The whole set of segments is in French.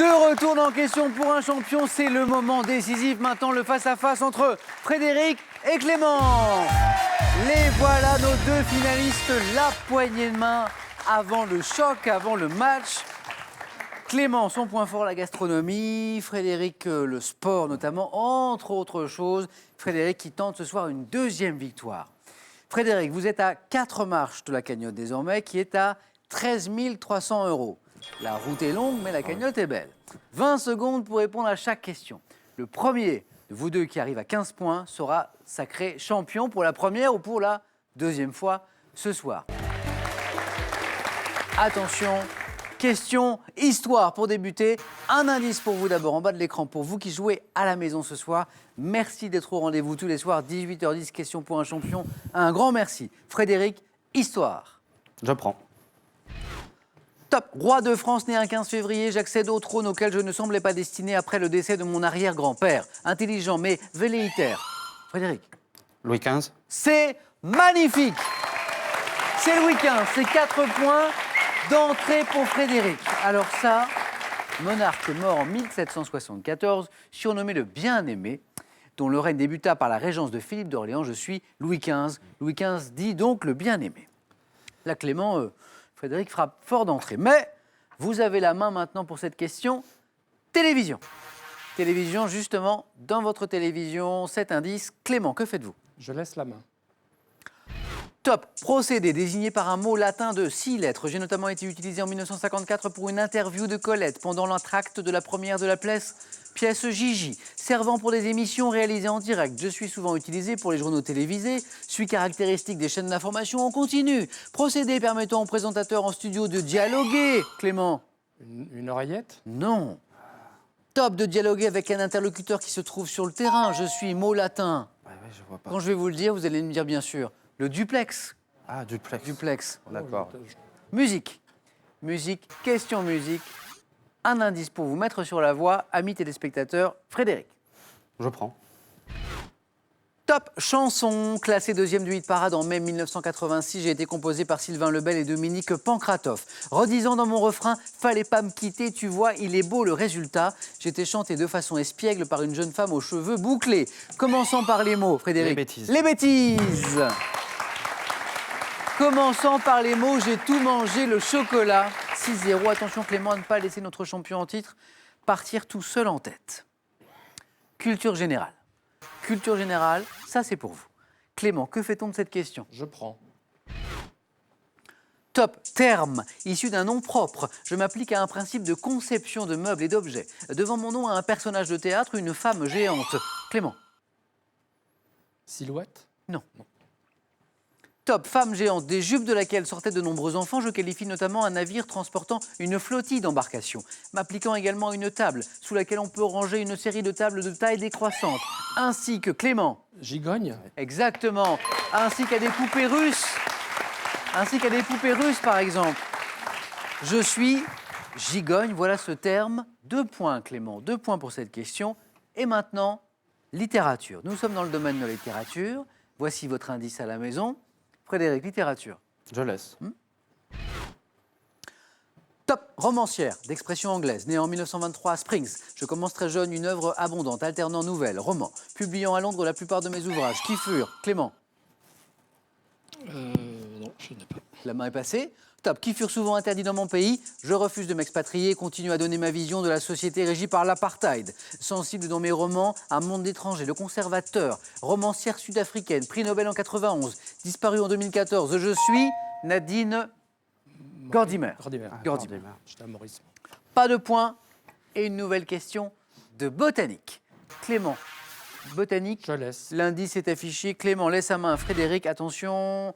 De retour dans Question pour un champion, c'est le moment décisif. Maintenant, le face-à-face entre Frédéric et Clément. Les voilà, nos deux finalistes, la poignée de main avant le choc, avant le match. Clément, son point fort, la gastronomie. Frédéric, le sport notamment, entre autres choses. Frédéric qui tente ce soir une deuxième victoire. Frédéric, vous êtes à 4 marches de la cagnotte désormais, qui est à 13 300 €. La route est longue, mais la cagnotte est belle. 20 secondes pour répondre à chaque question. Le premier de vous deux qui arrive à 15 points sera sacré champion pour la première ou pour la deuxième fois ce soir. Attention, question histoire pour débuter. Un indice pour vous d'abord en bas de l'écran pour vous qui jouez à la maison ce soir. Merci d'être au rendez-vous tous les soirs, 18h10, question pour un champion. Un grand merci. Frédéric, histoire. Je prends. Top. Roi de France né un 15 février, j'accède au trône auquel je ne semblais pas destiné après le décès de mon arrière-grand-père. Intelligent mais velléitaire. Frédéric. Louis XV. C'est magnifique. C'est Louis XV, c'est 4 points d'entrée pour Frédéric. Alors ça, monarque mort en 1774, surnommé le Bien-Aimé, dont le règne débuta par la régence de Philippe d'Orléans, je suis Louis XV. Louis XV dit donc le Bien-Aimé. Là, Clément, Frédéric frappe fort d'entrée. Mais vous avez la main maintenant pour cette question. Télévision. Télévision, justement, dans votre télévision, cet indice. Clément, que faites-vous? Je laisse la main. Top. Procédé désigné par un mot latin de 6 lettres. J'ai notamment été utilisé en 1954 pour une interview de Colette pendant l'entracte de la première de la pièce Gigi. Servant pour des émissions réalisées en direct. Je suis souvent utilisé pour les journaux télévisés. Suis caractéristique des chaînes d'information en continu. Procédé permettant aux présentateurs en studio de dialoguer. Clément. Une oreillette? Non. Top de dialoguer avec un interlocuteur qui se trouve sur le terrain. Je suis mot latin. Ouais, je vois pas. Quand je vais vous le dire, vous allez me dire bien sûr. Le duplex. Ah, duplex. Duplex. D'accord. Musique. Musique, question musique. Un indice pour vous mettre sur la voie, amis téléspectateurs, Frédéric. Je prends. Top chanson, classée 2e du hit parade en mai 1986, j'ai été composée par Sylvain Lebel et Dominique Pancratov. Redisant dans mon refrain, fallait pas me quitter, tu vois, il est beau le résultat. J'étais chanté de façon espiègle par une jeune femme aux cheveux bouclés. Commençons par les mots, Frédéric. Les bêtises. Les bêtises. Commençons par les mots, j'ai tout mangé, le chocolat. 6-0, attention Clément à ne pas laisser notre champion en titre partir tout seul en tête. Culture générale. Culture générale, ça c'est pour vous. Clément, que fait-on de cette question? Je prends. Top, terme, issu d'un nom propre. Je m'applique à un principe de conception de meubles et d'objets. Devant mon nom, un personnage de théâtre, une femme géante. Clément. Silhouette? Non. Top, femme géante, des jupes de laquelle sortaient de nombreux enfants, je qualifie notamment un navire transportant une flottille d'embarcations, m'appliquant également à une table, sous laquelle on peut ranger une série de tables de taille décroissante, ainsi que Clément. Gigogne? Exactement, ainsi qu'à des poupées russes, par exemple. Je suis gigogne, voilà ce terme. 2 points, Clément, 2 points pour cette question. Et maintenant, littérature. Nous sommes dans le domaine de la littérature. Voici votre indice à la maison. Frédéric, littérature. Je laisse. Top, romancière, d'expression anglaise, née en 1923 à Springs. Je commence très jeune une œuvre abondante, alternant nouvelles, romans, publiant à Londres la plupart de mes ouvrages. Qui furent? Clément. Non, je n'ai pas. La main est passée. Top, qui furent souvent interdits dans mon pays. Je refuse de m'expatrier et continue à donner ma vision de la société régie par l'apartheid. Sensible dans mes romans à un monde d'étrangers, Le Conservateur, romancière sud-africaine, prix Nobel en 91, disparue en 2014. Je suis Nadine Gordimer. Gordimer. J'étais à Maurice. Pas de points et une nouvelle question de botanique. Clément, botanique. Je laisse. L'indice est affiché. Clément laisse sa main à Frédéric. Attention.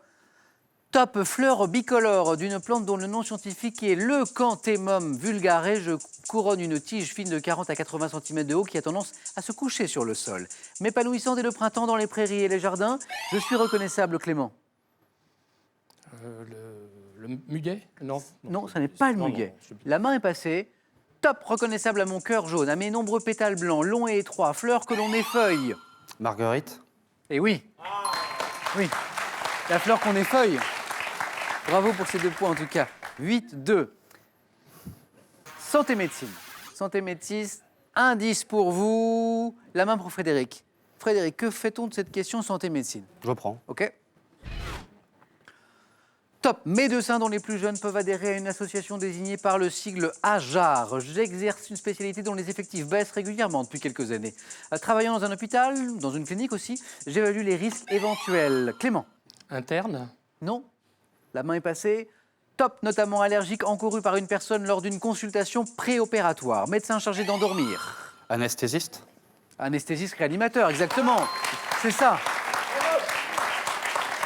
Top, fleur bicolore d'une plante dont le nom scientifique est le Canthemum vulgare. Je couronne une tige fine de 40 à 80 cm de haut qui a tendance à se coucher sur le sol. M'épanouissant dès le printemps dans les prairies et les jardins, je suis reconnaissable, Clément. Le muguet? Non. Non, ça n'est pas le muguet. La main est passée. Top, reconnaissable à mon cœur jaune, à mes nombreux pétales blancs, longs et étroits, fleurs que l'on effeuille. Marguerite. Et oui. Oui. La fleur qu'on effeuille. Bravo pour ces 2 points en tout cas. 8-2. Santé médecine. Santé médecine, indice pour vous. La main pour Frédéric. Frédéric, que fait-on de cette question santé médecine? Je prends. OK. Top. Médecins dont les plus jeunes peuvent adhérer à une association désignée par le sigle AJAR. J'exerce une spécialité dont les effectifs baissent régulièrement depuis quelques années. Travaillant dans un hôpital, dans une clinique aussi, j'évalue les risques éventuels. Clément? Interne. Non. La main est passée. Top, notamment allergique encouru par une personne lors d'une consultation préopératoire. Médecin chargé d'endormir. Anesthésiste? Anesthésiste réanimateur, exactement. C'est ça.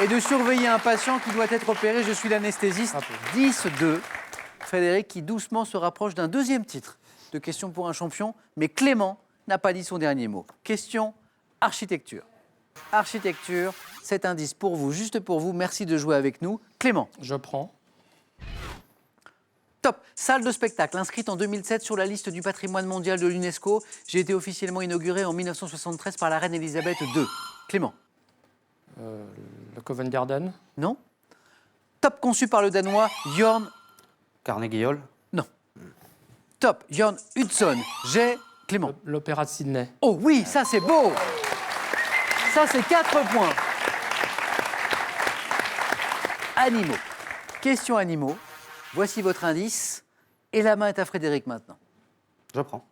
Et de surveiller un patient qui doit être opéré, je suis l'anesthésiste. 10-2. Frédéric qui doucement se rapproche d'un deuxième titre de question pour un champion, mais Clément n'a pas dit son dernier mot. Question architecture. Architecture, cet indice pour vous, juste pour vous. Merci de jouer avec nous. Clément? Je prends. Top. Salle de spectacle inscrite en 2007 sur la liste du patrimoine mondial de l'UNESCO. J'ai été officiellement inaugurée en 1973 par la reine Elisabeth II. Clément? Le Covent Garden. Non. Top, conçu par le Danois Jørn... Carnegie Hall? Non. Top, Jørn Hudson. J'ai... Clément? L'Opéra de Sydney. Oh oui, ça c'est beau. Ça c'est 4 points. Animaux. Question animaux. Voici votre indice. Et la main est à Frédéric maintenant. Je prends.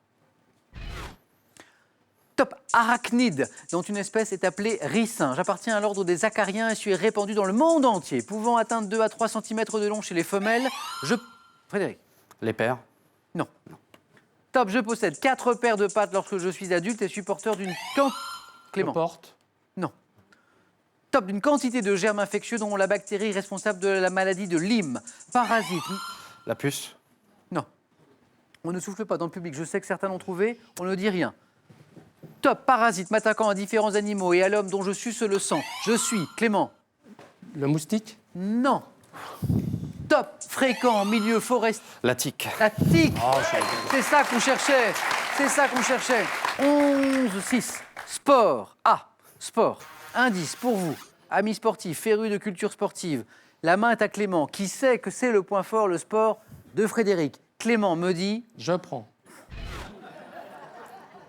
Top, arachnide, dont une espèce est appelée ricin. J'appartiens à l'ordre des acariens et suis répandu dans le monde entier, pouvant atteindre 2 à 3 cm de long chez les femelles. Frédéric? Les pairs? Non. Top, je possède 4 paires de pattes lorsque je suis adulte et suis porteur d'une Clément? Porte. Non. Top, d'une quantité de germes infectieux dont la bactérie responsable de la maladie de Lyme. Parasite? La puce? Non. On ne souffle pas dans le public, je sais que certains l'ont trouvé, on ne dit rien. Top, parasite m'attaquant à différents animaux et à l'homme dont je suce le sang. Je suis Clément? Le moustique. Non. Top, fréquent en milieu forestier. La tique? La tique. C'est ça qu'on cherchait. C'est ça qu'on cherchait. 11-6. Sport. Ah, sport. Indice pour vous, amis sportifs, férus de culture sportive. La main est à Clément, qui sait que c'est le point fort, le sport de Frédéric. Clément me dit... Je prends.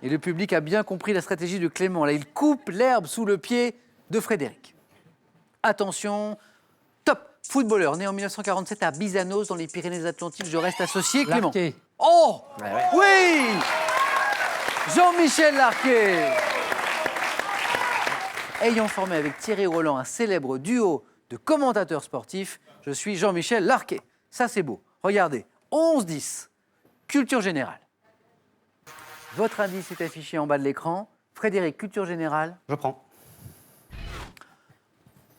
Et le public a bien compris la stratégie de Clément. Là, il coupe l'herbe sous le pied de Frédéric. Attention, top, footballeur, né en 1947 à Bizanos, dans les Pyrénées-Atlantiques. Je reste associé, Clément. Larquet. Oh, oui, Jean-Michel Larquet. Ayant formé avec Thierry Roland un célèbre duo de commentateurs sportifs, je suis Jean-Michel Larquet. Ça, c'est beau. Regardez, 11-10, culture générale. Votre indice est affiché en bas de l'écran. Frédéric, culture générale. Je prends.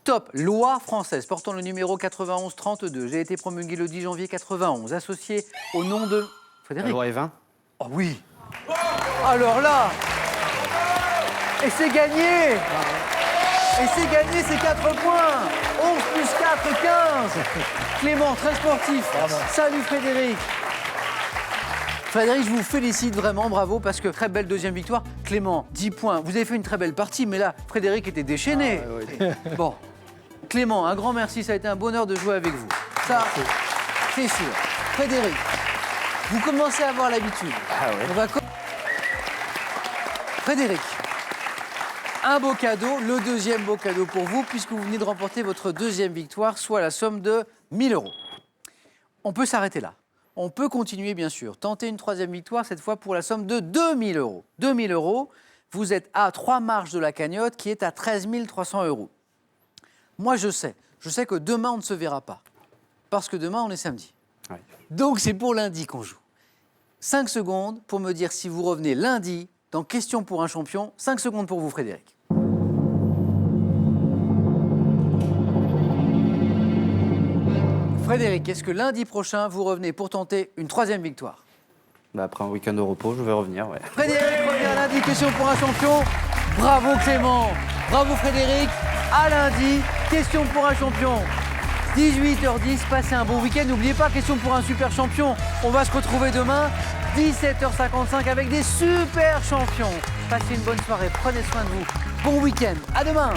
Top, loi française portant le numéro 9132. J'ai été promulgué le 10 janvier 91, associé au nom de... La Frédéric? loi Evin? Oh oui. Alors là, et c'est gagné. Et c'est gagné, c'est 4 points. 11 plus 4, 15. Clément, très sportif. Salut Frédéric. Frédéric, je vous félicite vraiment, bravo, parce que très belle deuxième victoire. Clément, 10 points. Vous avez fait une très belle partie, mais là, Frédéric était déchaîné. Bon, Clément, un grand merci, ça a été un bonheur de jouer avec vous. Ça, c'est sûr. Frédéric, vous commencez à avoir l'habitude. On va Frédéric, un beau cadeau, le deuxième beau cadeau pour vous, puisque vous venez de remporter votre deuxième victoire, soit la somme de 1 000 €. On peut s'arrêter là. On peut continuer, bien sûr. Tenter une troisième victoire, cette fois pour la somme de 2 000 €. 2 000 €, vous êtes à 3 marches de la cagnotte, qui est à 13 300 €. Moi, je sais que demain, on ne se verra pas. Parce que demain, on est samedi. Oui. Donc, c'est pour lundi qu'on joue. 5 secondes pour me dire si vous revenez lundi dans Question pour un champion. 5 secondes pour vous, Frédéric. Frédéric, est-ce que lundi prochain, vous revenez pour tenter une troisième victoire? Bah, après un week-end de repos, je vais revenir, ouais. Frédéric revient lundi, Question pour un champion. Bravo Clément, bravo Frédéric. À lundi, Question pour un champion. 18h10, passez un bon week-end. N'oubliez pas, Question pour un super champion. On va se retrouver demain, 17h55, avec des super champions. Passez une bonne soirée, prenez soin de vous. Bon week-end, à demain.